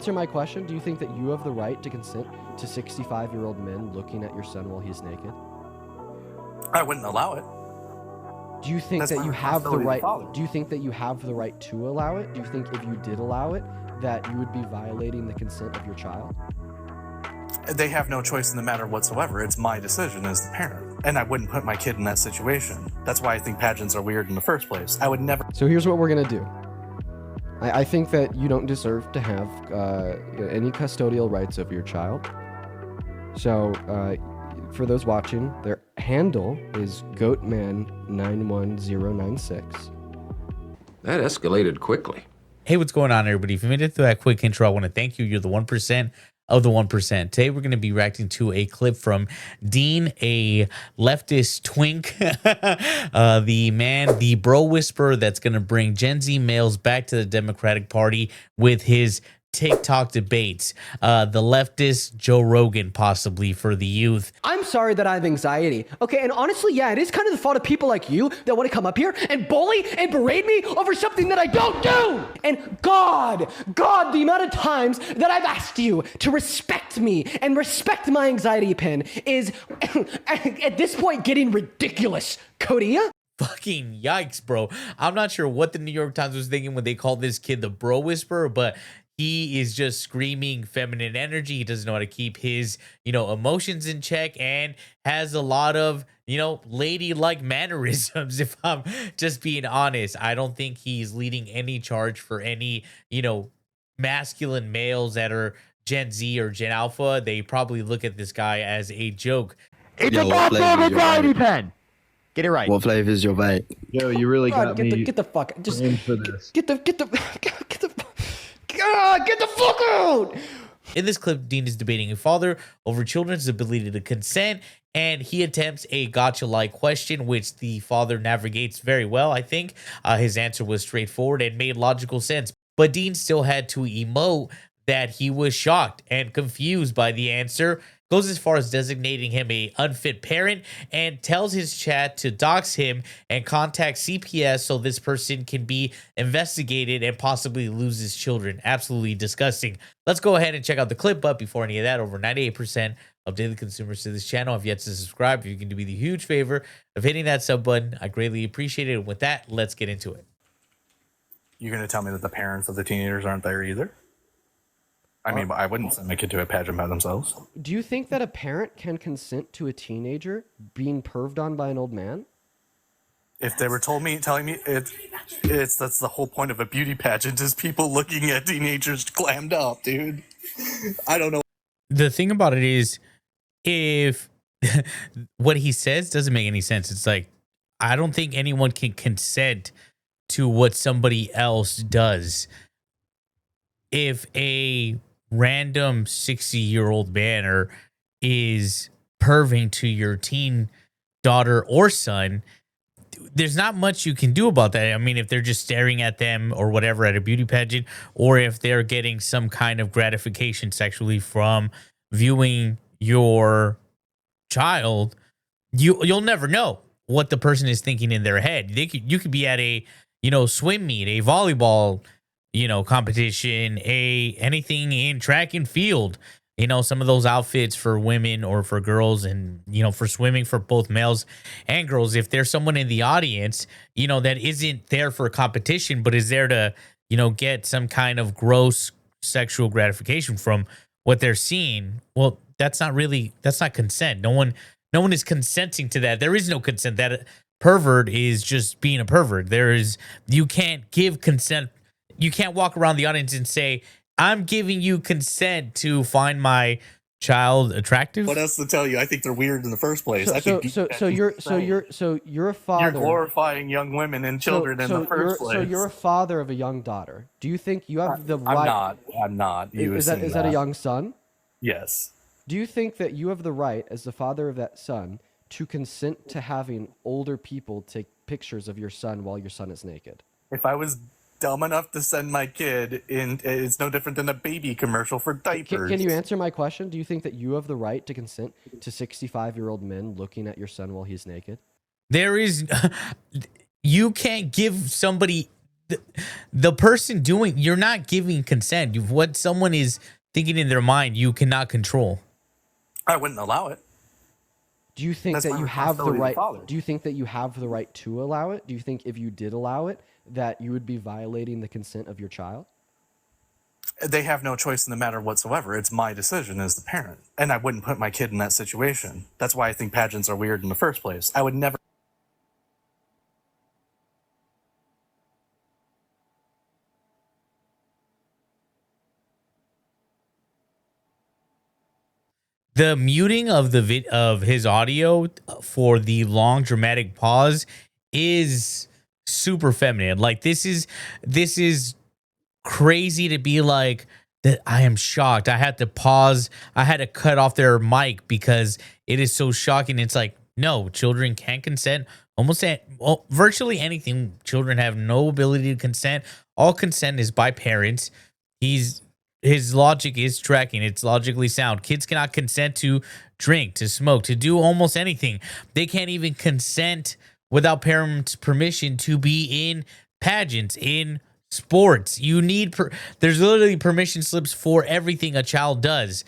Answer my question. Do you think that you have the right to consent to 65-year-old men looking at your son while he's naked? I wouldn't allow it. Do you think That's that my you have the responsibility as a right? father. Do you think that you have the right to allow it? Do you think if you did allow it, that you would be violating the consent of your child? They have no choice in the matter whatsoever. It's my decision as the parent, and I wouldn't put my kid in that situation. That's why I think pageants are weird in the first place. I would never. So here's what we're gonna do. I think that you don't deserve to have any custodial rights over your child. So for those watching, their handle is goatman91096. That escalated quickly. Hey, what's going on, everybody? If you made it through that quick intro, I want to thank you. You're the 1% of the 1%. Today, we're going to be reacting to a clip from Dean, a leftist twink, the bro whisperer that's going to bring Gen Z males back to the Democratic Party with his TikTok debates. The leftist Joe Rogan, possibly, for the youth. I'm sorry that I have anxiety. Okay, and honestly, yeah, it is kind of the fault of people like you that want to come up here and bully and berate me over something that I don't do. And God, the amount of times that I've asked you to respect me and respect my anxiety pen is, at this point, getting ridiculous. Cody? Fucking yikes, bro. I'm not sure what the New York Times was thinking when they called this kid the bro whisperer, but he is just screaming feminine energy. He doesn't know how to keep his, emotions in check, and has a lot of, ladylike mannerisms. If I'm just being honest, I don't think he's leading any charge for any, masculine males that are Gen Z or Gen Alpha. They probably look at this guy as a joke. It's a goddamn anxiety pen. Get it right. What flavor is your vape? Yo, you really God, got me. get the fuck. Just in for this. get the God, get the fuck out. In this clip, Dean is debating a father over children's ability to consent, and he attempts a gotcha-like question, which the father navigates very well, I think. His answer was straightforward and made logical sense, but Dean still had to emote that he was shocked and confused by the answer, goes as far as designating him a unfit parent, and tells his chat to dox him and contact CPS so this person can be investigated and possibly lose his children. Absolutely disgusting. Let's go ahead and check out the clip, but before any of that, over 98% of daily consumers to this channel have yet to subscribe. If you can do me the huge favor of hitting that sub button, I greatly appreciate it. And with that, let's get into it. You're going to tell me that the parents of the teenagers aren't there either? I mean, I wouldn't send my kid to a pageant by themselves. Do you think that a parent can consent to a teenager being perved on by an old man? If they were telling me that's the whole point of a beauty pageant, is people looking at teenagers clammed up, dude. I don't know. The thing about it is, if what he says doesn't make any sense, it's like, I don't think anyone can consent to what somebody else does. If a random 60-year-old man is perving to your teen daughter or son, there's not much you can do about that. I mean, if they're just staring at them or whatever at a beauty pageant, or if they're getting some kind of gratification sexually from viewing your child, you'll never know what the person is thinking in their head. You could be at a swim meet, a volleyball competition, anything in track and field, some of those outfits for women or for girls, and, for swimming for both males and girls. If there's someone in the audience, that isn't there for competition, but is there to, get some kind of gross sexual gratification from what they're seeing, well, that's not consent. No one is consenting to that. There is no consent. That pervert is just being a pervert. You can't give consent. You can't walk around the audience and say, I'm giving you consent to find my child attractive. What else to tell you? I think they're weird in the first place. So you're a father. You're glorifying young women and children in the first place. So you're a father of a young daughter. Do you think you have the right? I'm not. Is that a young son? Yes. Do you think that you have the right, as the father of that son, to consent to having older people take pictures of your son while your son is naked? If I was dumb enough to send my kid in, it's no different than a baby commercial for diapers. Can you answer my question? Do you think that you have the right to consent to 65-year-old men looking at your son while he's naked? You can't give somebody the person doing, you're not giving consent. What someone is thinking in their mind, you cannot control. I wouldn't allow it. Do you think That's that my you have the responsibility as a right? father. Do you think that you have the right to allow it? Do you think if you did allow it, that you would be violating the consent of your child? They have no choice in the matter whatsoever. It's my decision as the parent, and I wouldn't put my kid in that situation. That's why I think pageants are weird in the first place. I would never. The muting of the of his audio for the long dramatic pause is super feminine. Like this is crazy to be like that. I am shocked. I had to pause. I had to cut off their mic because it is so shocking. It's like, no, children can't consent. Virtually anything. Children have no ability to consent. All consent is by parents. His logic is tracking. It's logically sound. Kids cannot consent to drink, to smoke, to do almost anything. They can't even consent without parents' permission to be in pageants, in sports. You need there's literally permission slips for everything a child does.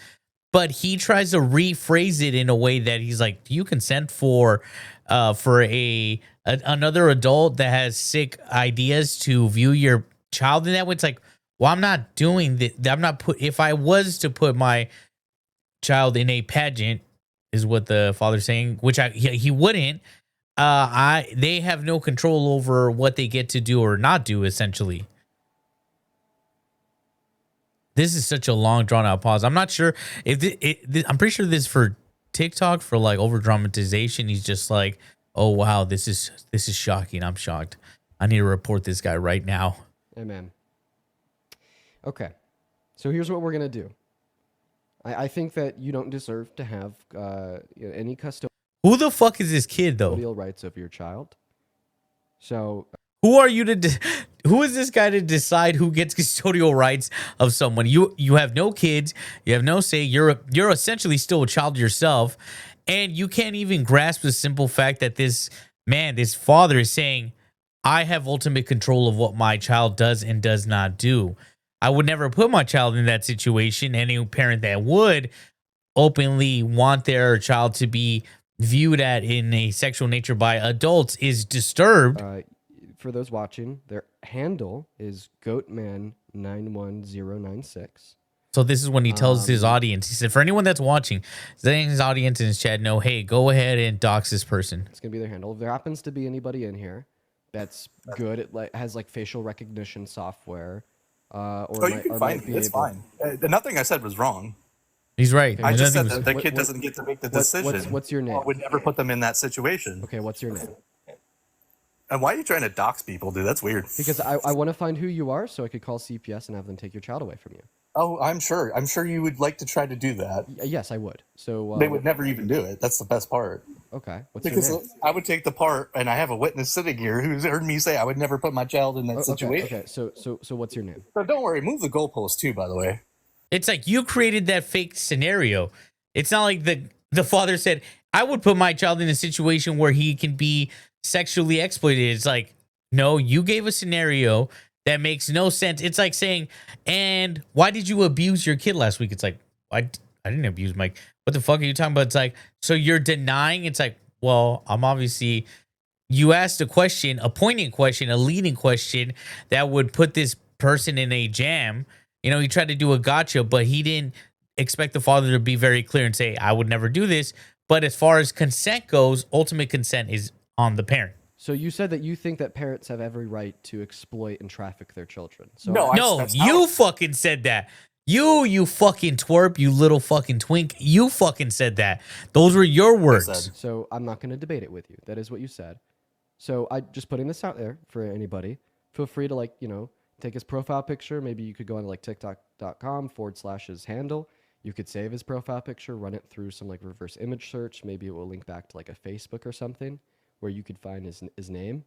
But he tries to rephrase it in a way that he's like, do you consent for another adult that has sick ideas to view your child in that way? It's like, well, I'm not doing that. I'm not if I was to put my child in a pageant, is what the father's saying, which he wouldn't. They have no control over what they get to do or not do. Essentially, this is such a long, drawn out pause. I'm not sure if I'm pretty sure this is for TikTok for like over dramatization. He's just like, oh wow, this is shocking. I'm shocked. I need to report this guy right now. Amen. Okay, so here's what we're gonna do. I think that you don't deserve to have any Who the fuck is this kid though? custodial rights of your child. So who are you who is this guy to decide who gets custodial rights of someone? You have no kids, you have no say. You're essentially still a child yourself, and you can't even grasp the simple fact that this father is saying, I have ultimate control of what my child does and does not do. I would never put my child in that situation. Any parent that would openly want their child to be viewed at in a sexual nature by adults is disturbed. For those watching, their handle is goatman91096. So this is when he tells his audience, he said, for anyone that's watching, letting his audience in his chat know, hey, go ahead and dox this person. It's going to be their handle. If there happens to be anybody in here that's good, it has like facial recognition software. You can find me. It's fine. Nothing I said was wrong. He's right. I just said that the kid doesn't get to make the decision. What's your name? I would never put them in that situation. Okay, what's your name? And why are you trying to dox people, dude? That's weird. Because I want to find who you are so I could call CPS and have them take your child away from you. Oh, I'm sure you would like to try to do that. Yes, I would. So they would never even do it. That's the best part. Okay, what's Because your name? I would take the part, and I have a witness sitting here who's heard me say I would never put my child in that situation. Okay, so what's your name? So don't worry, move the goalpost too, by the way. It's like you created that fake scenario. It's not like the father said, I would put my child in a situation where he can be sexually exploited. It's like, no, you gave a scenario that makes no sense. It's like saying, and why did you abuse your kid last week? It's like, I didn't abuse Mike. What the fuck are you talking about? It's like, so you're denying. It's like, well, I'm obviously, you asked a question, a poignant question, a leading question that would put this person in a jam. You know, he tried to do a gotcha, but he didn't expect the father to be very clear and say, I would never do this. But as far as consent goes, ultimate consent is on the parent. So you said that you think that parents have every right to exploit and traffic their children. So No, you fucking said that. You fucking twerp, you little fucking twink. You fucking said that. Those were your words. So I'm not going to debate it with you. That is what you said. So I just putting this out there for anybody. Feel free to take his profile picture. Maybe you could go on like tiktok.com/his handle. You could save his profile picture, run it through some like reverse image search. Maybe it will link back to like a Facebook or something where you could find his name.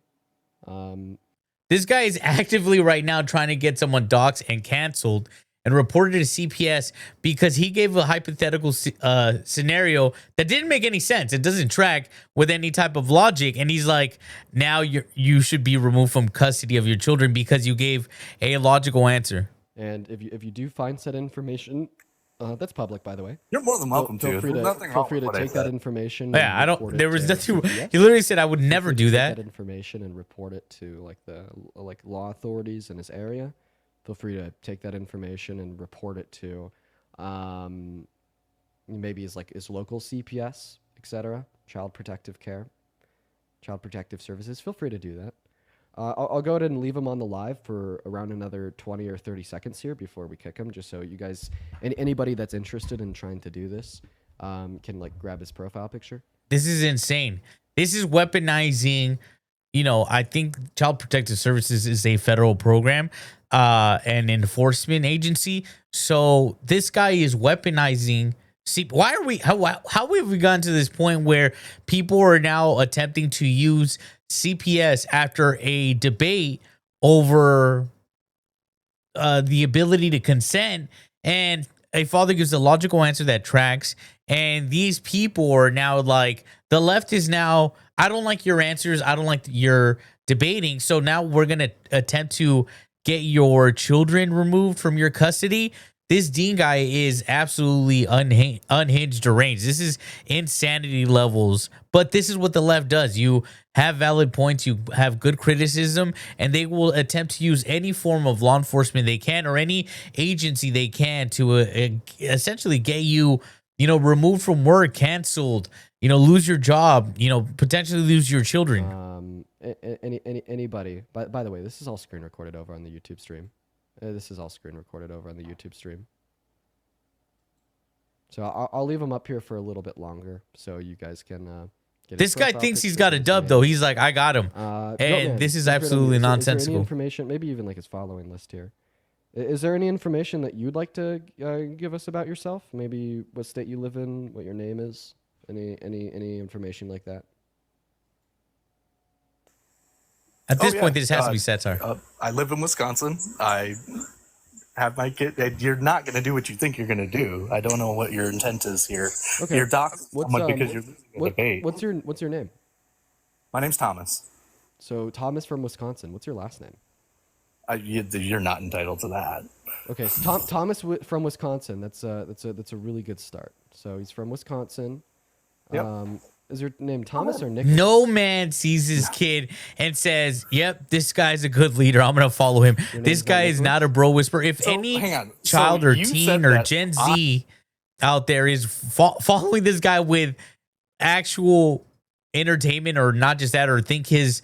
This guy is actively right now trying to get someone doxxed and canceled, and reported it to CPS because he gave a hypothetical scenario that didn't make any sense. It doesn't track with any type of logic. And he's like, now you should be removed from custody of your children because you gave a logical answer. And if you do find said information, that's public, by the way. You're more than welcome Feel to. free There's to nothing feel wrong free with to what I take that said. information. Yeah, and I report don't. it There was to nothing. CPS. He literally said I would never Free to do take that. information and report it to like the law authorities in his area. Feel free to take that information and report it to maybe his local CPS, etc. Child Protective Care, Child Protective Services. Feel free to do that. I'll go ahead and leave him on the live for around another 20 or 30 seconds here before we kick him, just so you guys, anybody that's interested in trying to do this, can like grab his profile picture. This is insane. This is weaponizing. I think Child Protective Services is a federal program, an enforcement agency. So this guy is weaponizing. See, why are we? How have we gotten to this point where people are now attempting to use CPS after a debate over the ability to consent, and a father gives a logical answer that tracks, and these people are now like, the left is now, I don't like your answers, I don't like your debating, so now we're gonna attempt to get your children removed from your custody. This Dean guy is absolutely unhinged, deranged. This is insanity levels. But this is what the left does. You have valid points, you have good criticism, and they will attempt to use any form of law enforcement they can, or any agency they can, to essentially get you, removed from work, canceled, lose your job, potentially lose your children. Anybody. By the way, this is all screen recorded over on the YouTube stream. This is all screen recorded over on the YouTube stream. So I'll leave him up here for a little bit longer so you guys can get This his guy profile thinks he's picture, got a get his dub, name. though. He's like, I got him. No, And man, this is feel free to absolutely Is there any nonsensical. information, maybe even like his following list here. Is there any information that you'd like to give us about yourself? Maybe what state you live in, what your name is, any information like that? At this Oh, yeah. point, this has to be satire. I live in Wisconsin. I have my kid. You're not going to do what you think you're going to do. I don't know what your intent is here. Okay. You're doxing What's, someone because you're losing a debate. What's your name? My name's Thomas. So Thomas from Wisconsin. What's your last name? You're not entitled to that. Okay, so Thomas from Wisconsin. That's a really good start. So he's from Wisconsin. Yep. Is your name Thomas or Nicholas? No man sees his kid and says, yep, this guy's a good leader. I'm going to follow him. Your This name's guy not is Nicholas? not a bro whisperer. If So, any hang on. child So or you teen said or that Gen Z out there is following this guy with actual entertainment, or not just that, or think his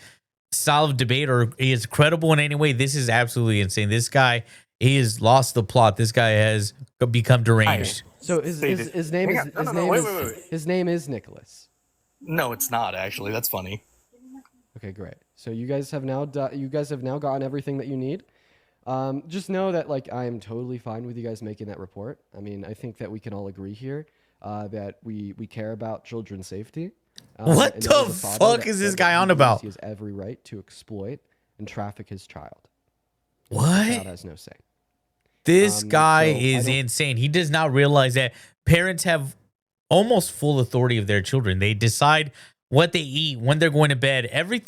style of debate or is credible in any way, this is absolutely insane. This guy, he has lost the plot. This guy has become deranged. So his name Hang is on. No, wait. his name is Nicholas. No, it's not actually. That's funny. Okay, great. So you guys have now gotten everything that you need. Just know that like I am totally fine with you guys making that report. I mean, I think that we can all agree here that we care about children's safety. What and the that was a father fuck that is said this that guy he on believes about? He has every right to exploit and traffic his child. The What? child has no say. This guy so I is don't- insane. He does not realize that parents have almost full authority of their children. They decide what they eat, when they're going to bed. Every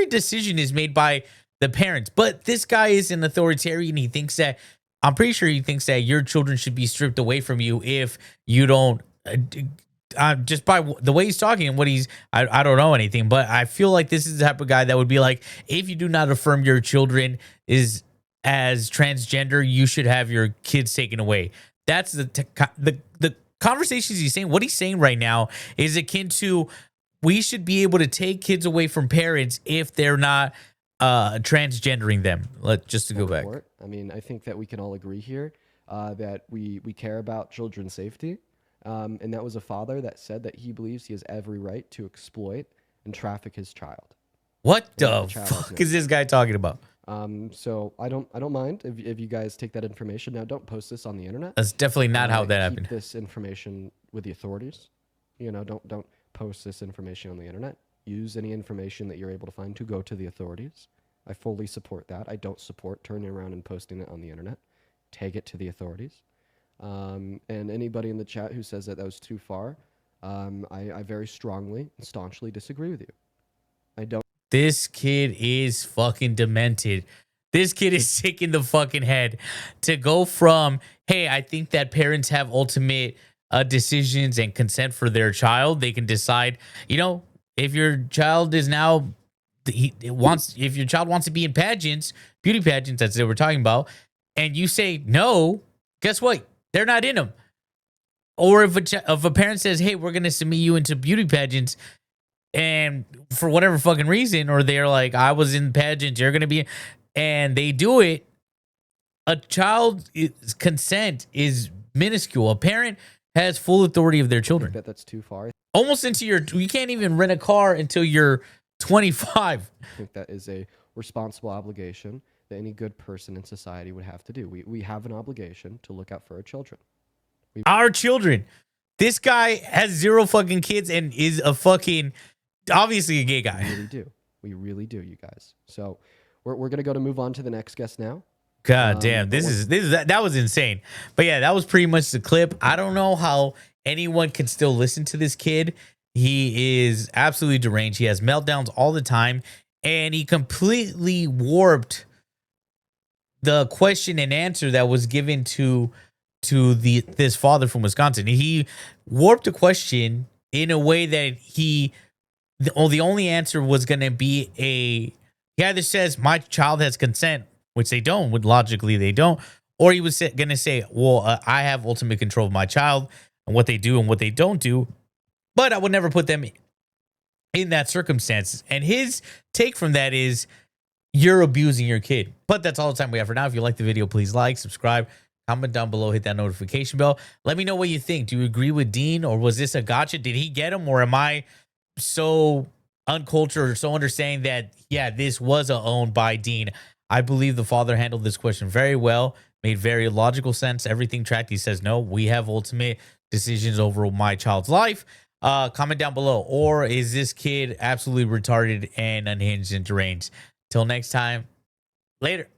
decision is made by the parents. But this guy is an authoritarian. He thinks that, I'm pretty sure he thinks that your children should be stripped away from you if you don't. Just by the way he's talking and what I don't know anything, but I feel like this is the type of guy that would be like, if you do not affirm your children is as transgender, you should have your kids taken away. That's the conversations he's saying. What he's saying right now is akin to, we should be able to take kids away from parents if they're not transgendering them. Just to go back. Report. I mean, I think that we can all agree here that we care about children's safety. And that was a father that said that he believes he has every right to exploit and traffic his child. What Yeah, the the child has fuck no is this guy talking about? So I don't mind if you guys take that information. Now, don't post this on the internet. That's definitely not how that Keep happened. this information with the authorities. Don't post this information on the internet. Use any information that you're able to find to go to the authorities. I fully support that. I don't support turning around and posting it on the internet. take it to the authorities. And anybody in the chat who says that was too far, I very strongly and staunchly disagree with you. I don't. This kid is fucking demented. This kid is sick in the fucking head to go from, hey, I think that parents have ultimate decisions and consent for their child. They can decide, you know, if your child is now, if your child wants to be in pageants, beauty pageants, that's what we're talking about, and you say no, guess what? They're not in them. Or if a parent says, hey, we're going to submit you into beauty pageants, and for whatever fucking reason, or they're like, I was in pageants, you're going to be, and they do it, a child's consent is minuscule. A parent has full authority of their children. I think that's too far. Almost into you can't even rent a car until you're 25. I think that is a responsible obligation that any good person in society would have to do. We have an obligation to look out for our children. Our children. This guy has 0 fucking kids and is a fucking, obviously a gay guy. We really do. We really do, you guys. So we're going to go to move on to the next guest now. God damn, that was insane. But yeah, that was pretty much the clip. I don't know how anyone can still listen to this kid. He is absolutely deranged. He has meltdowns all the time, and he completely warped the question and answer that was given to this father from Wisconsin. He warped the question in a way that the only answer was going to be he either says my child has consent, which they don't, logically they don't, or he was going to say, well, I have ultimate control of my child and what they do and what they don't do, but I would never put them in that circumstance. And his take from that is, you're abusing your kid. But that's all the time we have for now. If you like the video, please like, subscribe, comment down below, hit that notification bell. Let me know what you think. Do you agree with Dean, or was this a gotcha? Did he get him, or am I so uncultured or so understanding that, yeah, this was owned by Dean? I believe the father handled this question very well, made very logical sense. Everything tracked. He says, no, we have ultimate decisions over my child's life. Comment down below. Or is this kid absolutely retarded and unhinged and deranged? Till next time, later.